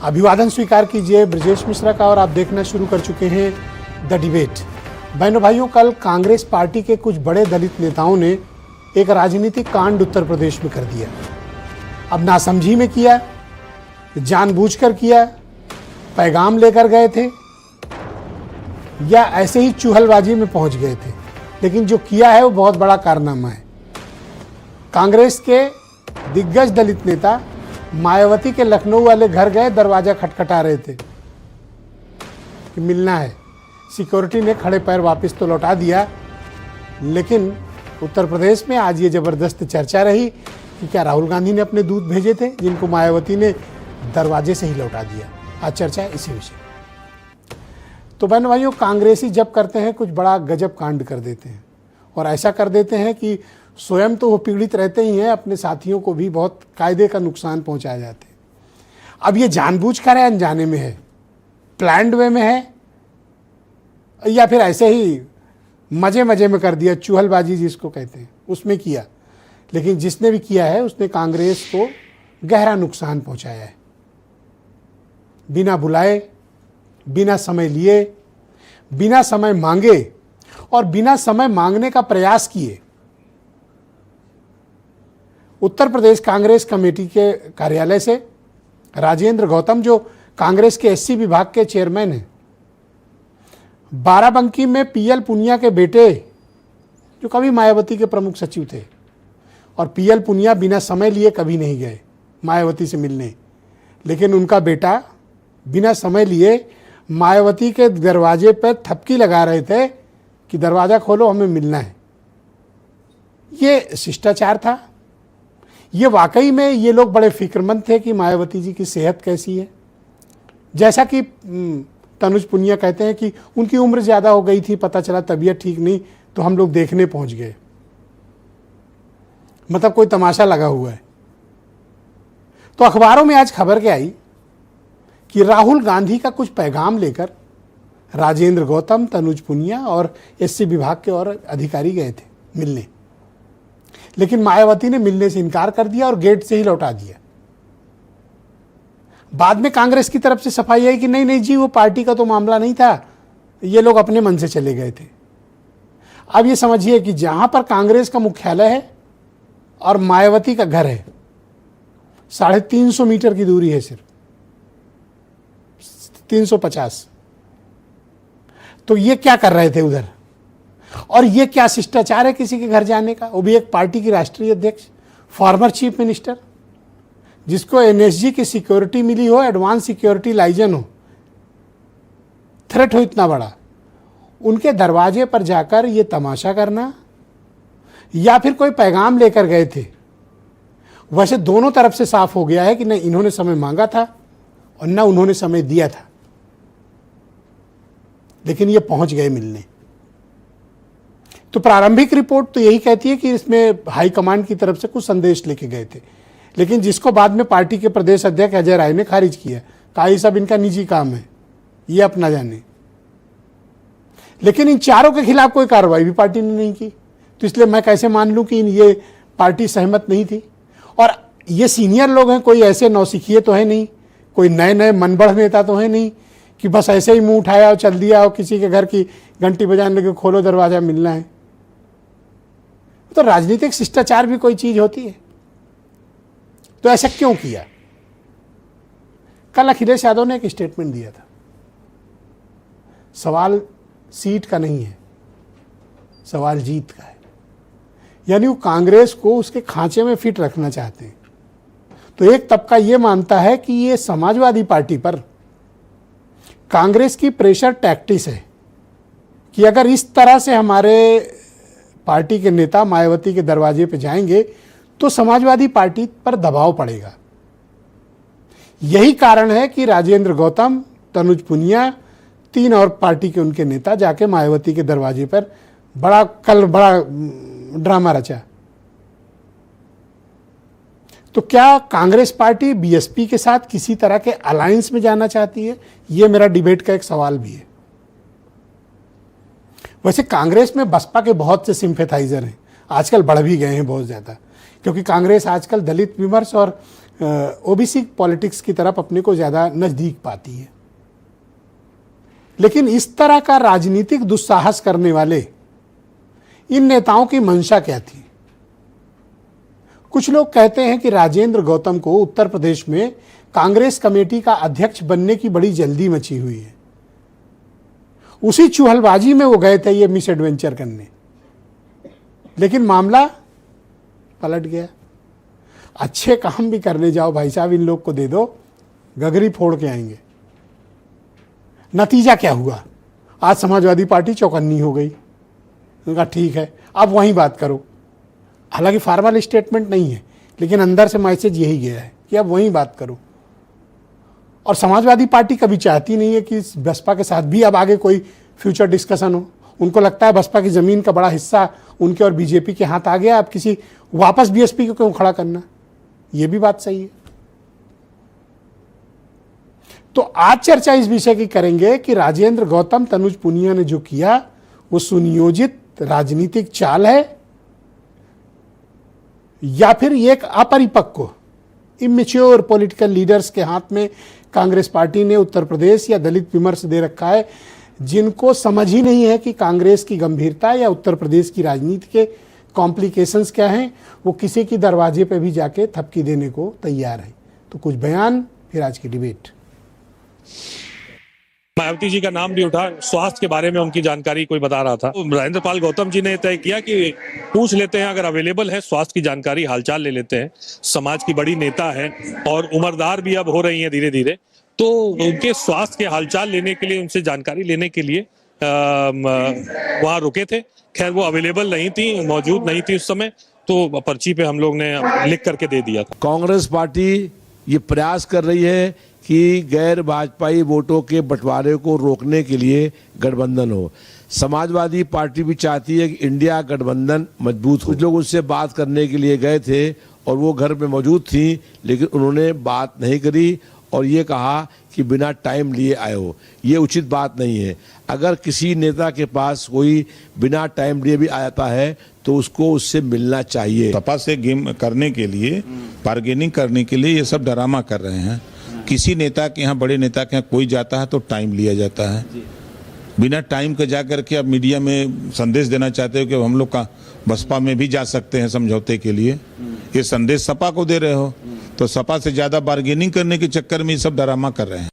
अभिवादन स्वीकार कीजिए ब्रजेश मिश्रा का और आप देखना शुरू कर चुके हैं द डिबेट। बहनों भाइयों, कल कांग्रेस पार्टी के कुछ बड़े दलित नेताओं ने एक राजनीतिक कांड उत्तर प्रदेश में कर दिया। अब नासमझी में किया, जानबूझकर किया, पैगाम लेकर गए थे या ऐसे ही चुहलबाजी में पहुंच गए थे, लेकिन जो किया है वो बहुत बड़ा कारनामा है। कांग्रेस के दिग्गज दलित नेता मायावती के लखनऊ वाले घर गए, दरवाजा खटखटा रहे थे कि मिलना है। सिक्योरिटी ने खड़े पैर वापस तो लौटा दिया, लेकिन उत्तर प्रदेश में आज ये जबरदस्त चर्चा रही कि क्या राहुल गांधी ने अपने दूत भेजे थे जिनको मायावती ने दरवाजे से ही लौटा दिया। आज चर्चा है इसी विषय। तो बहन भाइयों, कांग्रेसी जब करते हैं कुछ बड़ा गजब कांड कर देते हैं, और ऐसा कर देते हैं कि स्वयं तो वो पीड़ित रहते ही हैं, अपने साथियों को भी बहुत कायदे का नुकसान पहुंचाए जाते हैं। अब ये जानबूझकर है, अनजाने में है, प्लान्ड वे में है, या फिर ऐसे ही मजे मजे में कर दिया, चुहलबाजी जिसको कहते हैं उसमें किया। लेकिन जिसने भी किया है उसने कांग्रेस को गहरा नुकसान पहुंचाया है। बिना बुलाए, बिना समय लिए, बिना समय मांगे और बिना समय मांगने का प्रयास किए उत्तर प्रदेश कांग्रेस कमेटी के कार्यालय से राजेंद्र गौतम, जो कांग्रेस के एससी विभाग के चेयरमैन हैं, बाराबंकी में पीएल पुनिया के बेटे, जो कभी मायावती के प्रमुख सचिव थे, और पीएल पुनिया बिना समय लिए कभी नहीं गए मायावती से मिलने, लेकिन उनका बेटा बिना समय लिए मायावती के दरवाजे पर थपकी लगा रहे थे कि दरवाजा खोलो, हमें मिलना है। ये शिष्टाचार था। ये वाकई में ये लोग बड़े फिक्रमंद थे कि मायावती जी की सेहत कैसी है। जैसा कि तनुज पुनिया कहते हैं कि उनकी उम्र ज़्यादा हो गई थी, पता चला तबीयत ठीक नहीं, तो हम लोग देखने पहुंच गए। मतलब कोई तमाशा लगा हुआ है। तो अखबारों में आज खबर क्या आई कि राहुल गांधी का कुछ पैगाम लेकर राजेंद्र गौतम, तनुज पुनिया और एससी विभाग के और अधिकारी गए थे मिलने, लेकिन मायावती ने मिलने से इनकार कर दिया और गेट से ही लौटा दिया। बाद में कांग्रेस की तरफ से सफाई आई कि नहीं नहीं जी, वो पार्टी का तो मामला नहीं था, ये लोग अपने मन से चले गए थे। अब ये समझिए कि जहां पर कांग्रेस का मुख्यालय है और मायावती का घर है, 350 मीटर की दूरी है, सिर्फ 350। तो ये क्या कर रहे थे उधर, और ये क्या शिष्टाचार है किसी के घर जाने का, वो भी एक पार्टी की राष्ट्रीय अध्यक्ष, फॉर्मर चीफ मिनिस्टर, जिसको एनएसजी की सिक्योरिटी मिली हो, एडवांस सिक्योरिटी लाइजन हो, थ्रेट हो इतना बड़ा, उनके दरवाजे पर जाकर ये तमाशा करना, या फिर कोई पैगाम लेकर गए थे। वैसे दोनों तरफ से साफ हो गया है कि न इन्होंने समय मांगा था और न उन्होंने समय दिया था, लेकिन ये पहुंच गए मिलने। तो प्रारंभिक रिपोर्ट तो यही कहती है कि इसमें हाईकमांड की तरफ से कुछ संदेश लेके गए थे, लेकिन जिसको बाद में पार्टी के प्रदेश अध्यक्ष अजय राय ने खारिज किया, कहा ये सब इनका निजी काम है, ये अपना जाने। लेकिन इन चारों के खिलाफ कोई कार्रवाई भी पार्टी ने नहीं की, तो इसलिए मैं कैसे मान लूं कि ये पार्टी सहमत नहीं थी। और ये सीनियर लोग हैं, कोई ऐसे नौसिखिए तो है नहीं, कोई नए नए मनबढ़ नेता तो है नहीं कि बस ऐसे ही मुंह उठाया और चल दिया और किसी के घर की घंटी बजाने लगे, खोलो दरवाजा, मिलना है। तो राजनीतिक शिष्टाचार भी कोई चीज होती है। तो ऐसा क्यों किया? कल अखिलेश यादव ने एक स्टेटमेंट दिया था, सवाल सीट का नहीं है, सवाल जीत का है। यानी वो कांग्रेस को उसके खांचे में फिट रखना चाहते हैं। तो एक तबका ये मानता है कि ये समाजवादी पार्टी पर कांग्रेस की प्रेशर टैक्टिस है कि अगर इस तरह से हमारे पार्टी के नेता मायावती के दरवाजे पे जाएंगे तो समाजवादी पार्टी पर दबाव पड़ेगा। यही कारण है कि राजेंद्र गौतम, तनुज पुनिया, 3 और पार्टी के उनके नेता जाके मायावती के दरवाजे पर बड़ा ड्रामा रचा। तो क्या कांग्रेस पार्टी बीएसपी के साथ किसी तरह के अलायंस में जाना चाहती है? ये मेरा डिबेट का एक सवाल भी है। वैसे कांग्रेस में बसपा के बहुत से सिंपैथाइजर हैं, आजकल बढ़ भी गए हैं बहुत ज़्यादा, क्योंकि कांग्रेस आजकल दलित विमर्श और ओबीसी पॉलिटिक्स की तरफ अपने को ज़्यादा नज़दीक पाती है। लेकिन इस तरह का राजनीतिक दुस्साहस करने वाले इन नेताओं की मंशा क्या थी? कुछ लोग कहते हैं कि राजेंद्र गौतम को उत्तर प्रदेश में कांग्रेस कमेटी का अध्यक्ष बनने की बड़ी जल्दी मची हुई है। उसी चुहलबाजी में वो गए थे ये मिस एडवेंचर करने, लेकिन मामला पलट गया। अच्छे काम भी करने जाओ भाई साहब, इन लोग को दे दो, गगरी फोड़ के आएंगे। नतीजा क्या हुआ? आज समाजवादी पार्टी चौकन्नी हो गई। उनका ठीक है, अब वहीं बात करो। हालांकि फॉर्मल स्टेटमेंट नहीं है, लेकिन अंदर से मैसेज यही गया है कि अब वहीं बात करो। और समाजवादी पार्टी कभी चाहती नहीं है कि बसपा के साथ भी अब आगे कोई फ्यूचर डिस्कशन हो। उनको लगता है बसपा की ज़मीन का बड़ा हिस्सा उनके और बीजेपी के हाथ आ गया, अब किसी वापस बीएसपी को क्यों खड़ा करना। ये भी बात सही है। तो आज चर्चा इस विषय की करेंगे कि राजेंद्र गौतम, तनुज पुनिया ने जो किया वो सुनियोजित राजनीतिक चाल है या फिर एक अपरिपक्व इमेच्योर पॉलिटिकल लीडर्स के हाथ में कांग्रेस पार्टी ने उत्तर प्रदेश या दलित विमर्श दे रखा है, जिनको समझ ही नहीं है कि कांग्रेस की गंभीरता या उत्तर प्रदेश की राजनीति के कॉम्प्लिकेशंस क्या हैं। वो किसी की दरवाजे पे भी जाके थपकी देने को तैयार है। तो कुछ बयान, फिर आज की डिबेट। मायावती जी का नाम भी उठा, स्वास्थ्य के बारे में उनकी जानकारी कोई बता रहा था। राजेंद्र पाल गौतम जी ने तय किया कि पूछ लेते हैं, अगर अवेलेबल है स्वास्थ्य की जानकारी, हालचाल ले लेते हैं। समाज की बड़ी नेता है और उम्रदार भी अब हो रही हैं धीरे धीरे, तो उनके स्वास्थ्य के हालचाल लेने के लिए, उनसे जानकारी लेने के लिए वहाँ रुके थे। खैर वो अवेलेबल नहीं थी, मौजूद नहीं थी उस समय, तो पर्ची पे हम लोग ने लिख करके दे दिया था। कांग्रेस पार्टी ये प्रयास कर रही है कि गैर भाजपाई वोटों के बंटवारे को रोकने के लिए गठबंधन हो। समाजवादी पार्टी भी चाहती है कि इंडिया गठबंधन मजबूत हो। कुछ लोग उससे बात करने के लिए गए थे और वो घर में मौजूद थी, लेकिन उन्होंने बात नहीं करी और ये कहा कि बिना टाइम लिए आए हो। ये उचित बात नहीं है। अगर किसी नेता के पास कोई बिना टाइम लिए भी आ जाता है तो उसको उससे मिलना चाहिए। सपा से गेम करने के लिए, बार्गेनिंग करने के लिए ये सब ड्रामा कर रहे हैं। किसी नेता के यहाँ, बड़े नेता के यहाँ कोई जाता है तो टाइम लिया जाता है। बिना टाइम के जा करके अब मीडिया में संदेश देना चाहते हो कि हम लोग का बसपा में भी जा सकते हैं समझौते के लिए। ये संदेश सपा को दे रहे हो, तो सपा से ज्यादा बार्गेनिंग करने के चक्कर में ये सब ड्रामा कर रहे हैं।